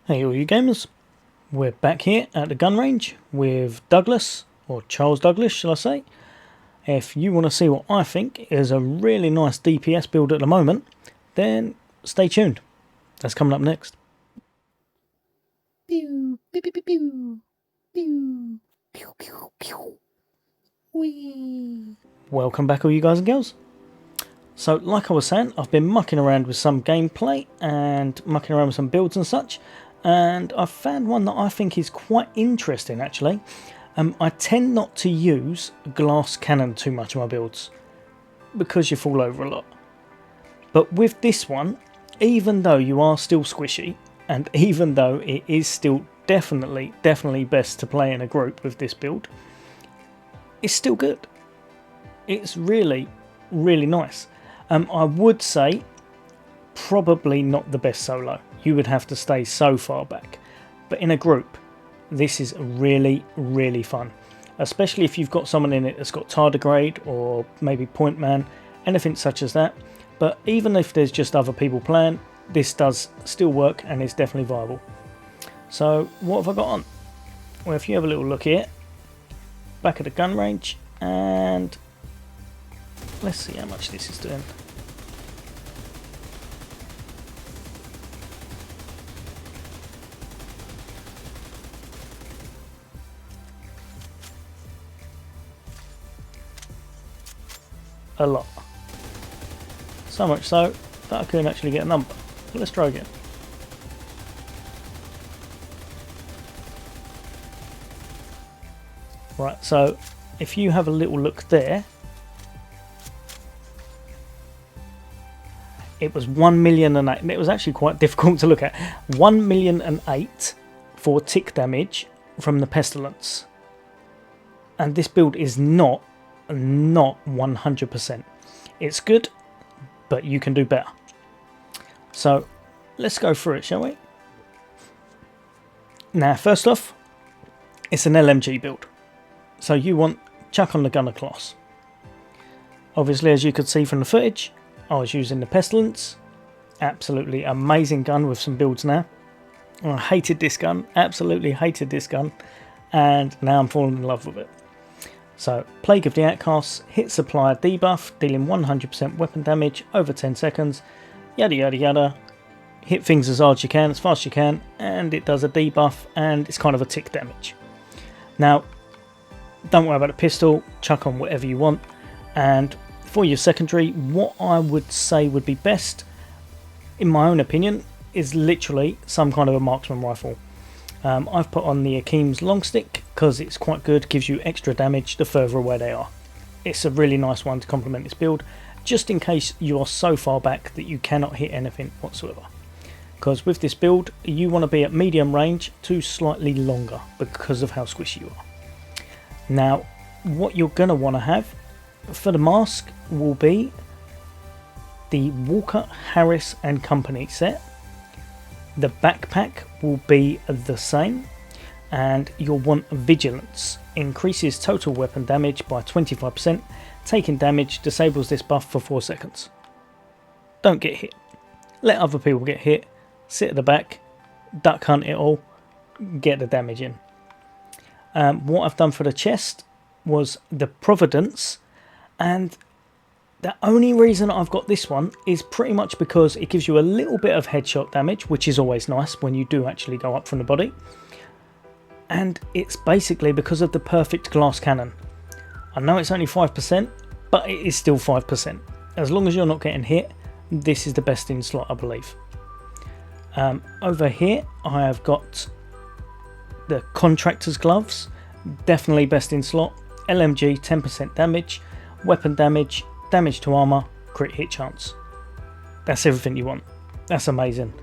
Hey all you gamers, we're back here at the gun range with Douglas, or Charles Douglas shall I say. If you want to see what I think is a really nice DPS build at the moment, then stay tuned. That's coming up next. Pew, pew, pew, pew, pew. Pew, pew, pew, pew. Whee. Welcome back all you guys and girls. So like I was saying, I've been mucking around with some gameplay and mucking around with some builds and such, and I've found one that I think is quite interesting actually. I tend not to use glass cannon too much in my builds because you fall over a lot. But with this one, even though you are still squishy, and even though it is still definitely best to play in a group with this build, it's still good. It's really nice. I would say probably not the best solo. You would have to stay so far back. But in a group, this is really fun. Especially if you've got someone in it that's got tardigrade or maybe point man, anything such as that. But even if there's just other people playing, this does still work and is definitely viable. So what have I got on? Well, if you have a little look here, back at the gun range, and let's see how much this is doing. A lot. So much so that I couldn't actually get a number. But let's try again. Right, so if you have a little look there, it was 1,000,008. It was actually quite difficult to look at. 1,000,008 for tick damage from the pestilence. And this build is not 100%. It's good, but you can do better. So let's go through it, shall we? Now, first off, it's an LMG build. So you want chuck on the gunner class. Obviously, as you could see from the footage, I was using the pestilence. Absolutely amazing gun with some builds now. I hated this gun, absolutely hated this gun, and now I'm falling in love with it. So, Plague of the Outcasts, hit supplier debuff, dealing 100% weapon damage over 10 seconds, yada yada yada. Hit things as hard as you can, as fast as you can, and it does a debuff, and it's kind of a tick damage. Now, don't worry about the pistol, chuck on whatever you want, and for your secondary, what I would say would be best, in my own opinion, is literally some kind of a marksman rifle. I've put on the Akeem's long stick because it's quite good, gives you extra damage the further away they are. It's a really nice one to complement this build, just in case you are so far back that you cannot hit anything whatsoever. Because with this build, you want to be at medium range to slightly longer because of how squishy you are. Now, what you're going to want to have for the mask will be the Walker, Harris and Company set. The backpack will be the same, and you'll want Vigilance. Increases total weapon damage by 25%. Taking damage disables this buff for 4 seconds. Don't get hit. Let other people get hit. Sit at the back. Duck hunt it all. Get the damage in. What I've done for the chest was the Providence, and the only reason I've got this one is pretty much because it gives you a little bit of headshot damage, which is always nice when you do actually go up from the body. And it's basically because of the perfect glass cannon. I know it's only 5%, but it is still 5%. As long as you're not getting hit, this is the best in slot, I believe. Over here, I have got the Contractor's Gloves. Definitely best in slot. LMG, 10% damage. Weapon damage. Damage to armour, crit hit chance. That's everything you want. That's amazing.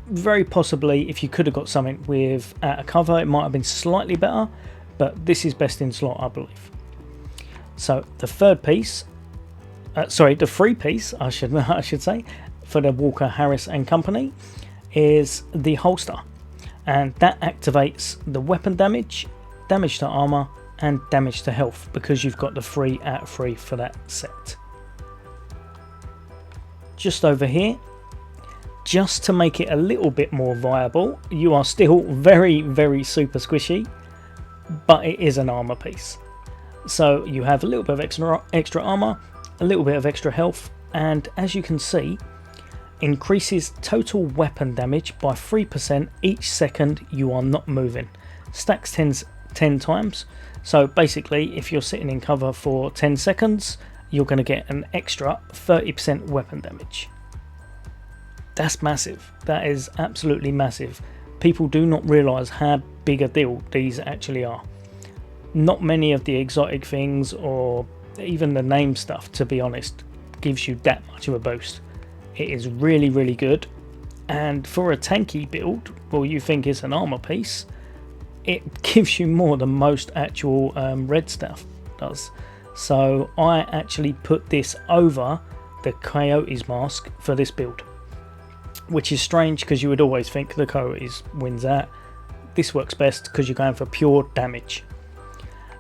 Very possibly, if you could have got something with a cover, it might have been slightly better, but this is best in slot, I believe. So the third piece, the free piece, I should say, for the Walker, Harris and Company, is the holster, and that activates the weapon damage, damage to armour, and damage to health, because you've got the 3 out of 3 for that set. Just over here, just to make it a little bit more viable, you are still very, very super squishy, but it is an armor piece. So you have a little bit of extra armor, a little bit of extra health, and as you can see, increases total weapon damage by 3% each second you are not moving. Stacks 10 times, so basically if you're sitting in cover for 10 seconds, you're going to get an extra 30% weapon damage. That's massive. That is absolutely massive. People do not realise how big a deal these actually are. Not many of the exotic things or even the name stuff, to be honest, gives you that much of a boost. It is really, really good, and for a tanky build, well, you think it's an armor piece, it gives you more than most actual red stuff does. So I actually put this over the Coyote's mask for this build, which is strange because you would always think the Coyote's wins out. This works best because you're going for pure damage.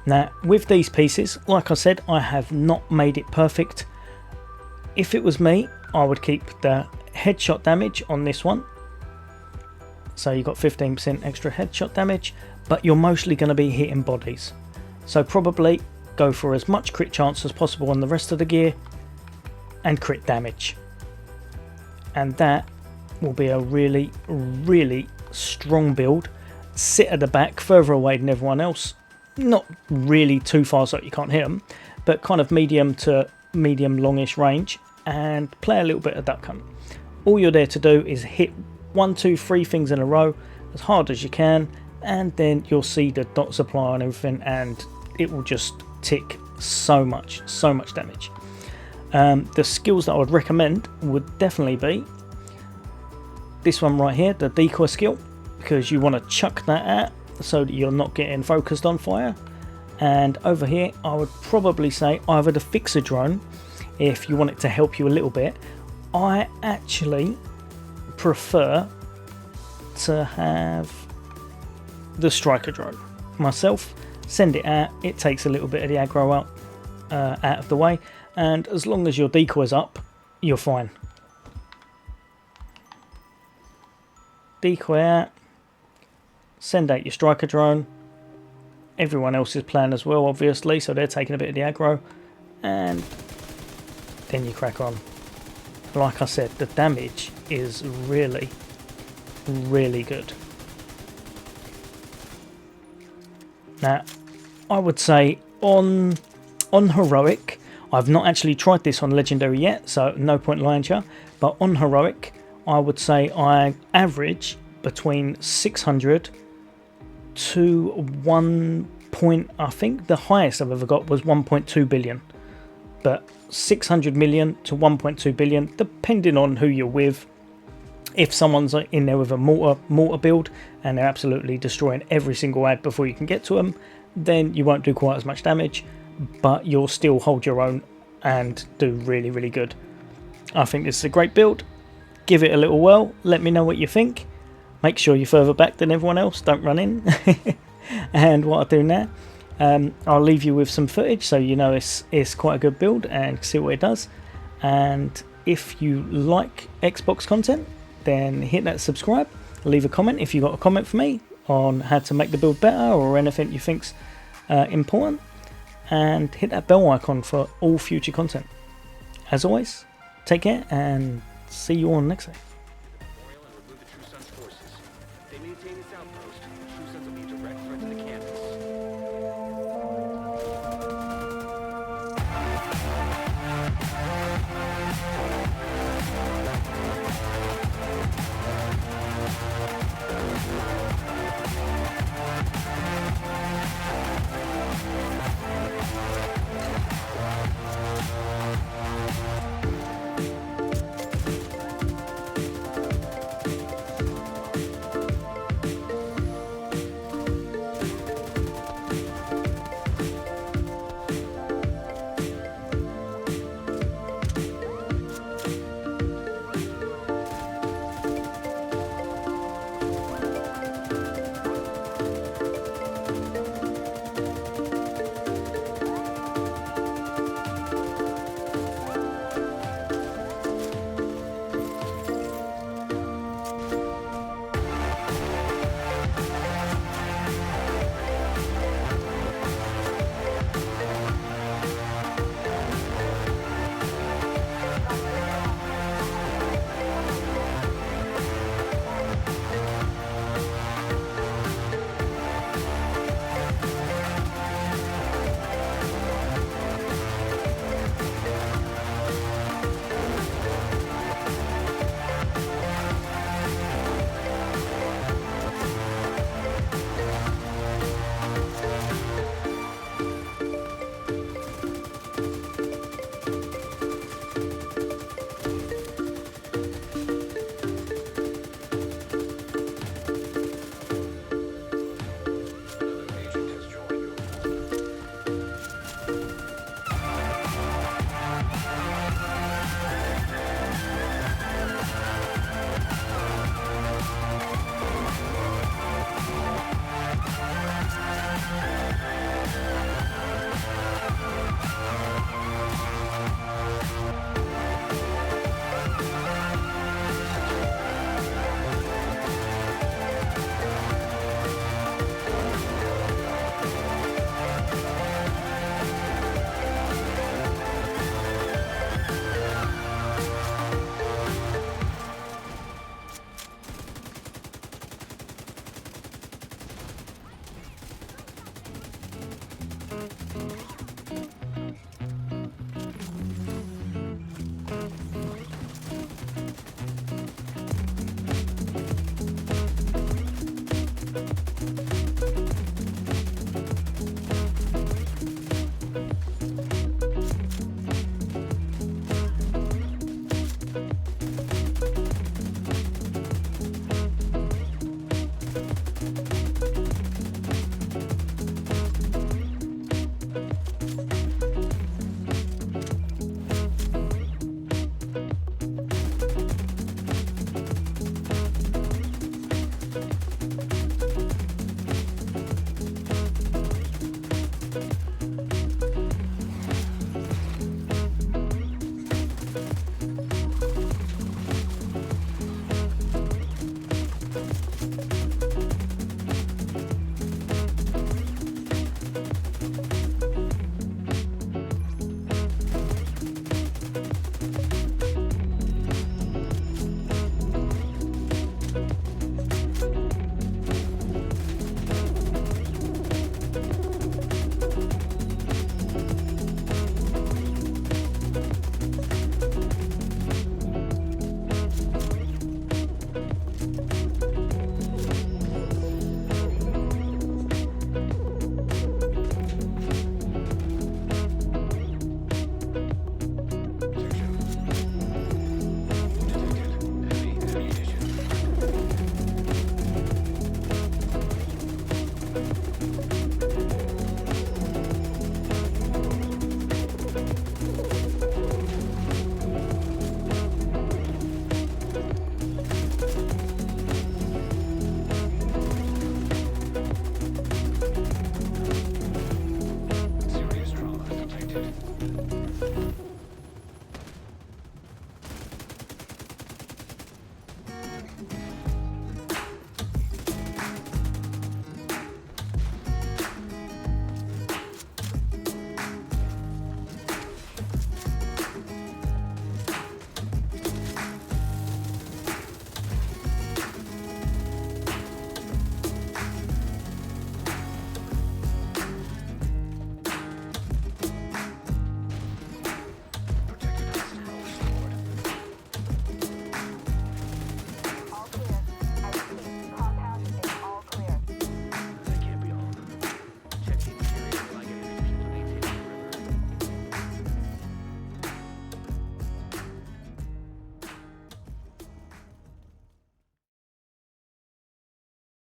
Now with these pieces, like I said, I have not made it perfect. If it was me, I would keep the headshot damage on this one. So you've got 15% extra headshot damage, but you're mostly going to be hitting bodies. So probably go for as much crit chance as possible on the rest of the gear and crit damage. And that will be a really, really strong build. Sit at the back, further away than everyone else. Not really too far so you can't hit them, but kind of medium to medium longish range, and play a little bit of duck hunt. All you're there to do is hit 1, 2, 3 things in a row as hard as you can, and then you'll see the dot supply and everything, and it will just tick so much damage. The skills that I would recommend would definitely be this one right here, the decoy skill, because you want to chuck that out so that you're not getting focused on fire. And over here I would probably say either the fixer drone if you want it to help you a little bit. I actually prefer to have the striker drone myself. Send it out, it takes a little bit of the aggro out of the way, and as long as your decoy's up, you're fine. Decoy out, send out your striker drone. Everyone else is playing as well, obviously, so they're taking a bit of the aggro, and then you crack on. Like I said, the damage is really, really good. Now, I would say on heroic, I've not actually tried this on legendary yet, so no point lying to you, but on heroic, I would say I average between 600 to 1 point, I think the highest I've ever got was 1.2 billion, but 600 million to 1.2 billion depending on who you're with. If someone's in there with a mortar build and they're absolutely destroying every single ad before you can get to them, then you won't do quite as much damage, but you'll still hold your own and do really, really good. I think this is a great build. Give it a little whirl, let me know what you think. Make sure you're further back than everyone else, don't run in. And what I'll do now, I'll leave you with some footage so you know it's quite a good build and see what it does. And if you like Xbox content, then hit that subscribe, leave a comment if you've got a comment for me on how to make the build better or anything you think's important, and hit that bell icon for all future content. As always, take care and see you all next time.